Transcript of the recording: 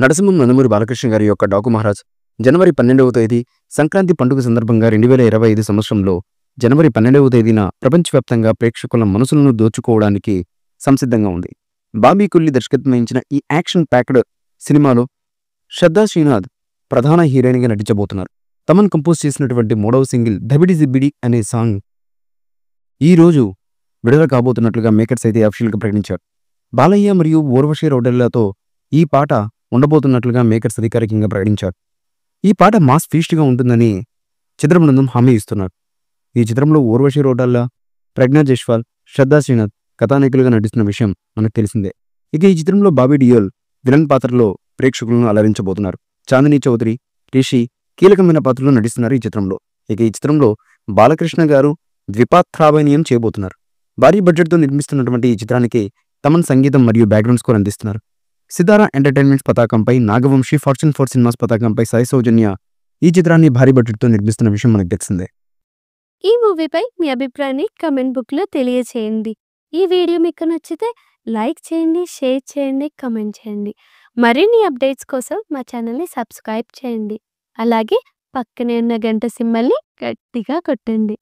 నరసింహం నందమూరి బాలకృష్ణ గారి యొక్క డాకు మహారాజ్ జనవరి 12వ తేదీ సంక్రాంతి పండుగ సందర్భంగా 2025 సంవత్సరంలో జనవరి 12వ తేదీన ప్రపంచవ్యాప్తంగా ప్రేక్షకుల మనసులను దోచుకోవడానికి సంసిద్ధంగా ఉంది. బాబీ కుల్లి దర్శకత్వం వహించిన ఈ యాక్షన్ ప్యాక్డ్ సినిమాలో శ్రద్ధా శ్రీనాథ్ ప్రధాన హీరోయిన్గా నటించబోతున్నారు. తమన్ కంపోజ్ చేసినటువంటి 3వ సింగిల్ దబిడి జిబ్బిడి అనే సాంగ్ ఈ రోజు విడుదల కాబోతున్నట్లుగా మేకర్స్ అయితే అఫీషియల్గా ప్రకటించారు. బాలయ్య మరియు ఊర్వశి రౌడెల్లాతో ఈ పాట ఉండబోతున్నట్లుగా మేకర్స్ అధికారికంగా ప్రకటించారు. ఈ పాట మాస్ ఫీస్ట్గా ఉంటుందని చిత్ర బృందం హామీ ఇస్తున్నారు. ఈ చిత్రంలో ఊర్వశి రౌడెల్లా, ప్రజ్ఞా జైస్వాల్, శ్రద్ధా శ్రీనాథ్ కథానాయకులుగా నటిస్తున్న విషయం మనకు తెలిసిందే. ఇక ఈ చిత్రంలో బాబీ డియోల్ విలన్ పాత్రలో ప్రేక్షకులను అలరించబోతున్నారు. చాందినీ చౌదరి, రిషి కీలకమైన పాత్రలో నటిస్తున్నారు ఈ చిత్రంలో. ఇక ఈ చిత్రంలో బాలకృష్ణ గారు ద్విపాత్రాభినయం చేయబోతున్నారు. భారీ బడ్జెట్తో నిర్మిస్తున్నటువంటి ఈ చిత్రానికి తమన్ సంగీతం మరియు బ్యాక్గ్రౌండ్ స్కోర్ అందిస్తున్నారు. సితారా ఎంటర్టైన్మెంట్స్ పతాకంపై, నాగవంశీ ఫార్చ్యూన్ 4 సినిమాస్ పతాకంపై సాయి సౌజన్య ఈ చిత్రాన్ని భారీ బడ్జెట్తో నిర్మిస్తున్న విషయం మనకు తెలిసిందే. ఈ మూవీపై మీ అభిప్రాయాన్ని కమెంట్ బుక్లో తెలియచేయండి. ఈ వీడియో మీకు నచ్చితే లైక్ చేయండి, షేర్ చేయండి, కమెంట్ చేయండి. మరిన్ని అప్డేట్స్ కోసం మా ఛానల్ని సబ్స్క్రైబ్ చేయండి. అలాగే పక్కనే ఉన్న గంట సింబల్ని గట్టిగా కొట్టండి.